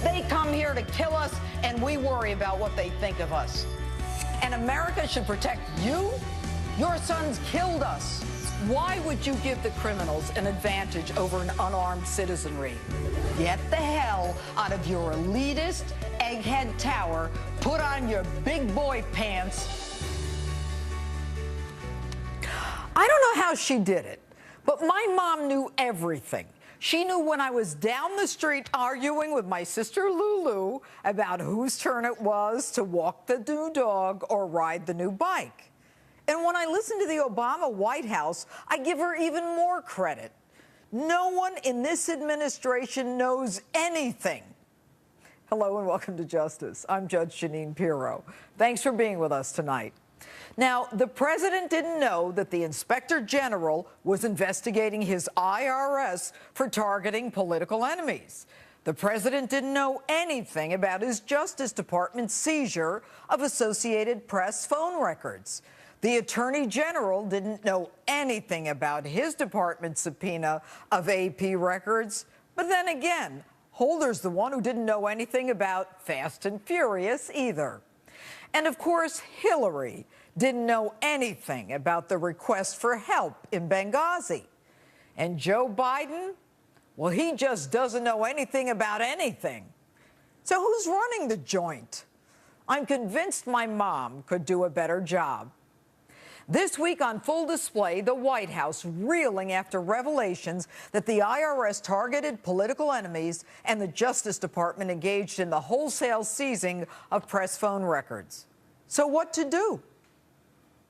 They come here to kill us, and we worry about what they think of us. And America should protect you? Your sons killed us. Why would you give the criminals an advantage over an unarmed citizenry? Get the hell out of your elitist egghead tower. Put on your big boy pants. I don't know how she did it, but my mom knew everything. She knew when I was down the street arguing with my sister Lulu about whose turn it was to walk the new dog or ride the new bike. And when I listen to the Obama White House, I give her even more credit. No one in this administration knows anything. Hello and welcome to Justice. I'm Judge Jeanine Pirro. Thanks for being with us tonight. Now, the president didn't know that the inspector general was investigating his IRS for targeting political enemies. The president didn't know anything about his Justice Department's seizure of Associated Press phone records. The Attorney General didn't know anything about his department's subpoena of AP records. But then again, Holder's the one who didn't know anything about Fast and Furious either. And of course, Hillary didn't know anything about the request for help in Benghazi. And Joe Biden, well, he just doesn't know anything about anything. So who's running the joint? I'm convinced my mom could do a better job. This week on full display, the White House reeling after revelations that the IRS targeted political enemies and the Justice Department engaged in the wholesale seizing of press phone records. So what to do?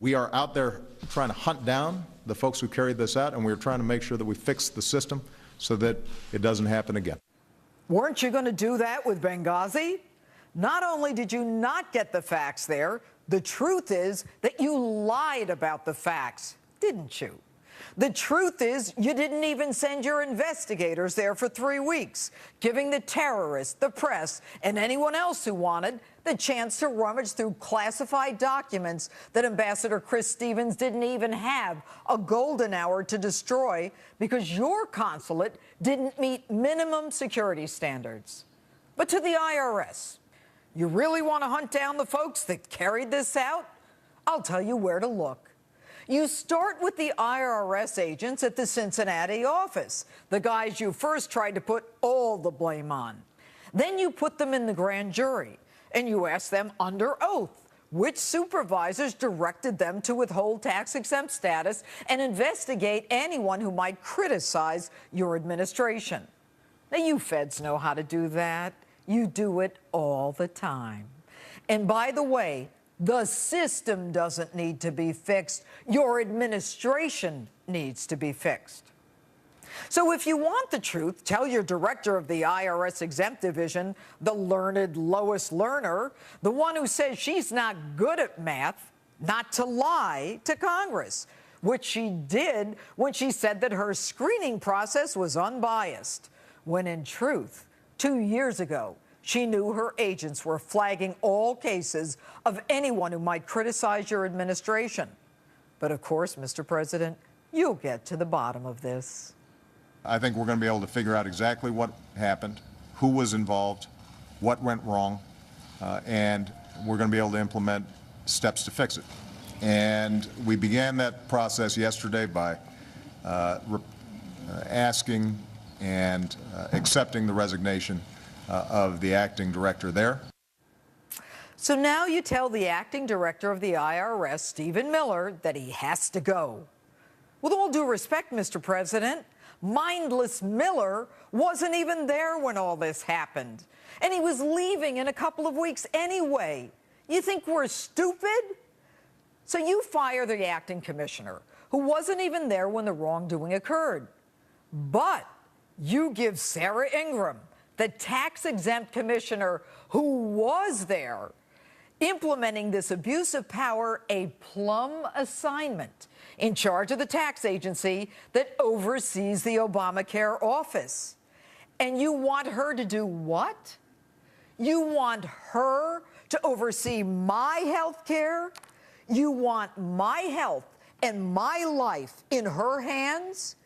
We are out there trying to hunt down the folks who carried this out, and we're trying to make sure that we fix the system so that it doesn't happen again. Weren't you going to do that with Benghazi? Not only did you not get the facts there, the truth is that you lied about the facts, didn't you? The truth is you didn't even send your investigators there for 3 weeks, giving the terrorists, the press, and anyone else who wanted the chance to rummage through classified documents that Ambassador Chris Stevens didn't even have a golden hour to destroy because your consulate didn't meet minimum security standards. But to the IRS, you really want to hunt down the folks that carried this out? I'll tell you where to look. You start with the IRS agents at the Cincinnati office, the guys you first tried to put all the blame on. Then you put them in the grand jury, and you ask them under oath which supervisors directed them to withhold tax-exempt status and investigate anyone who might criticize your administration. Now, you feds know how to do that. You do it all the time. And by the way, the system doesn't need to be fixed. Your administration needs to be fixed. So if you want the truth, tell your director of the IRS exempt division, the learned Lois Lerner, the one who says she's not good at math, not to lie to Congress, which she did when she said that her screening process was unbiased, when in truth, 2 years ago, she knew her agents were flagging all cases of anyone who might criticize your administration. But of course, Mr. President, you'll get to the bottom of this. I think we're going to be able to figure out exactly what happened, who was involved, what went wrong, and we're going to be able to implement steps to fix it. And we began that process yesterday by asking and accepting the resignation of the acting director there. So now you tell the acting director of the IRS, Stephen Miller, that he has to go. With all due respect, Mr. President, mindless Miller wasn't even there when all this happened. And he was leaving in a couple of weeks anyway. You think we're stupid? So you fire the acting commissioner, who wasn't even there when the wrongdoing occurred. But you give Sarah Ingram, the tax-exempt commissioner who was there, implementing this abuse of power, a plum assignment in charge of the tax agency that oversees the Obamacare office. And you want her to do what? You want her to oversee my health care? You want my health and my life in her hands?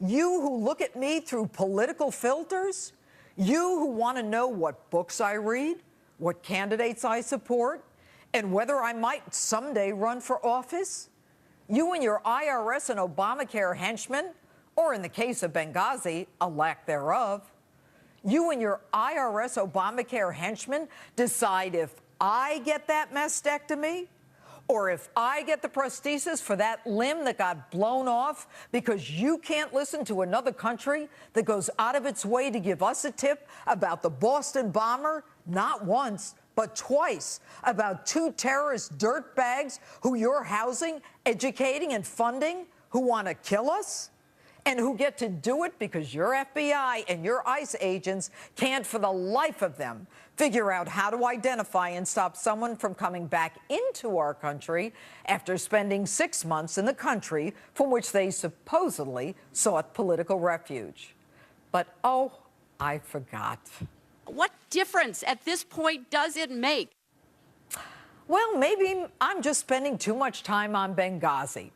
You who look at me through political filters? You who want to know what books I read, what candidates I support, and whether I might someday run for office? You and your IRS and Obamacare henchmen, or in the case of Benghazi, a lack thereof. You and your IRS Obamacare henchmen decide if I get that mastectomy, or if I get the prosthesis for that limb that got blown off because you can't listen to another country that goes out of its way to give us a tip about the Boston bomber, not once, but twice, about two terrorist dirtbags who you're housing, educating, and funding, who want to kill us? And who get to do it because your FBI and your ICE agents can't for the life of them figure out how to identify and stop someone from coming back into our country after spending 6 months in the country from which they supposedly sought political refuge. But, oh, I forgot. What difference at this point does it make? Well, maybe I'm just spending too much time on Benghazi.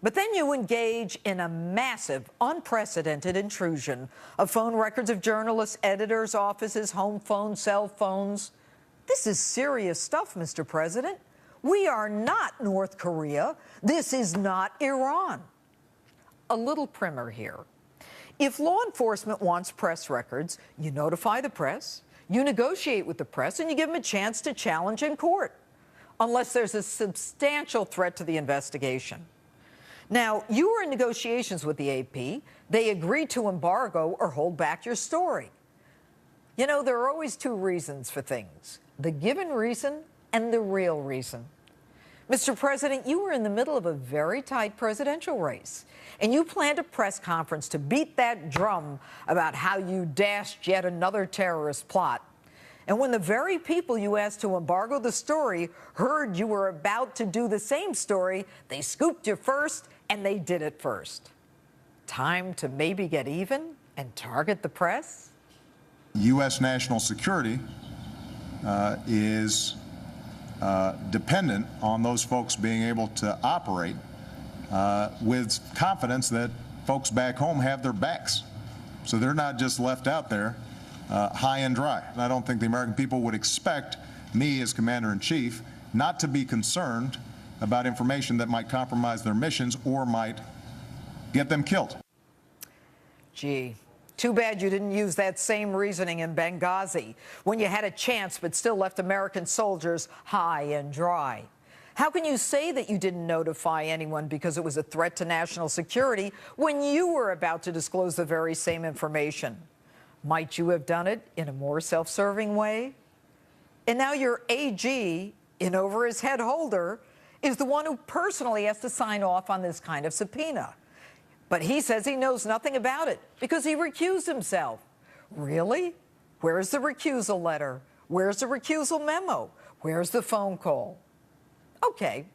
But then you engage in a massive, unprecedented intrusion of phone records of journalists, editors, offices, home phones, cell phones. This is serious stuff, Mr. President. We are not North Korea. This is not Iran. A little primer here. If law enforcement wants press records, you notify the press, you negotiate with the press, and you give them a chance to challenge in court, unless there's a substantial threat to the investigation. Now, you were in negotiations with the AP. They agreed to embargo or hold back your story. You know, there are always two reasons for things: the given reason and the real reason. Mr. President, you were in the middle of a very tight presidential race, and you planned a press conference to beat that drum about how you dashed yet another terrorist plot. And when the very people you asked to embargo the story heard you were about to do the same story, they scooped you first, and they did it first. Time to maybe get even and target the press? U.S. national security is dependent on those folks being able to operate with confidence that folks back home have their backs. So they're not just left out there high and dry. And I don't think the American people would expect me as Commander-in-Chief not to be concerned about information that might compromise their missions or might get them killed. Gee, too bad you didn't use that same reasoning in Benghazi when you had a chance but still left American soldiers high and dry. How can you say that you didn't notify anyone because it was a threat to national security when you were about to disclose the very same information? Might you have done it in a more self-serving way? And now your AG, in over his head holder, is the one who personally has to sign off on this kind of subpoena. But he says he knows nothing about it because he recused himself. Really? Where's the recusal letter? Where's the recusal memo? Where's the phone call? Okay,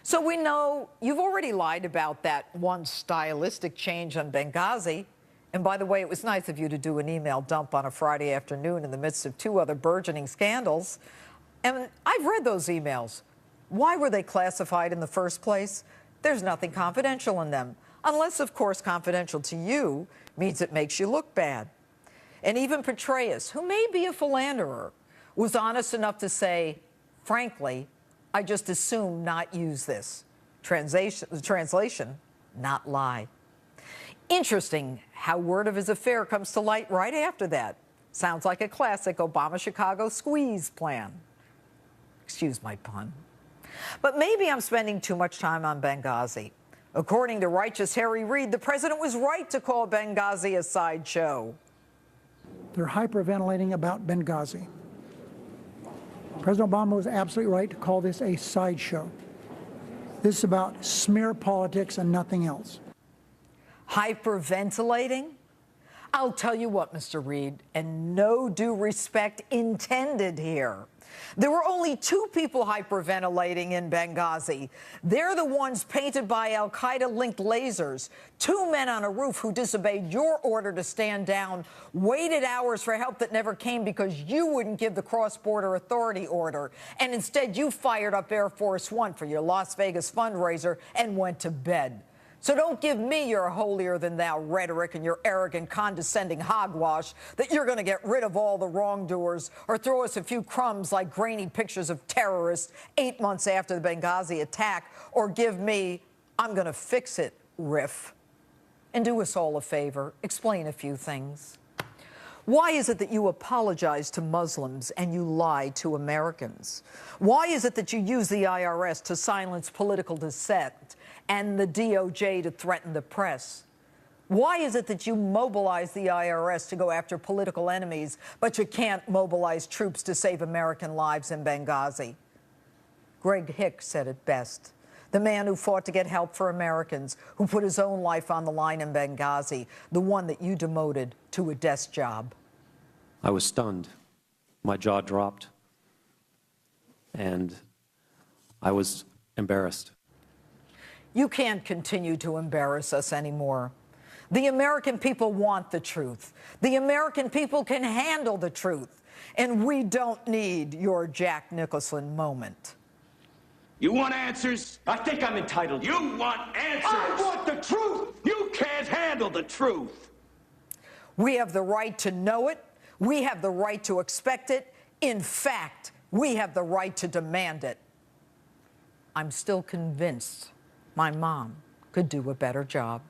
so we know you've already lied about that one stylistic change on Benghazi. And by the way, it was nice of you to do an email dump on a Friday afternoon in the midst of two other burgeoning scandals. And I've read those emails. Why were they classified in the first place? There's nothing confidential in them, unless, of course, confidential to you means it makes you look bad. And even Petraeus, who may be a philanderer, was honest enough to say, frankly, I just assume not use this. Translation, not lie. Interesting how word of his affair comes to light right after that. Sounds like a classic Obama-Chicago squeeze plan. Excuse my pun. But maybe I'm spending too much time on Benghazi. According to righteous Harry Reid, the president was right to call Benghazi a sideshow. They're hyperventilating about Benghazi. President Obama was absolutely right to call this a sideshow. This is about smear politics and nothing else. Hyperventilating? I'll tell you what, Mr. Reid, and no due respect intended here. There were only two people hyperventilating in Benghazi. They're the ones painted by al-Qaeda-linked lasers. Two men on a roof who disobeyed your order to stand down, waited hours for help that never came because you wouldn't give the cross-border authority order. And instead, you fired up Air Force One for your Las Vegas fundraiser and went to bed. So don't give me your holier-than-thou rhetoric and your arrogant, condescending hogwash that you're going to get rid of all the wrongdoers or throw us a few crumbs like grainy pictures of terrorists 8 months after the Benghazi attack, or give me, I'm going to fix it, riff. And do us all a favor, explain a few things. Why is it that you apologize to Muslims and you lie to Americans? Why is it that you use the IRS to silence political dissent and the DOJ to threaten the press? Why is it that you mobilize the IRS to go after political enemies, but you can't mobilize troops to save American lives in Benghazi? Greg Hicks said it best. The man who fought to get help for Americans, who put his own life on the line in Benghazi, the one that you demoted to a desk job. I was stunned. My jaw dropped. And I was embarrassed. You can't continue to embarrass us anymore. The American people want the truth. The American people can handle the truth. And we don't need your Jack Nicholson moment. You want answers? I think I'm entitled. You want answers? I want the truth! You can't handle the truth. We have the right to know it. We have the right to expect it. In fact, we have the right to demand it. I'm still convinced my mom could do a better job.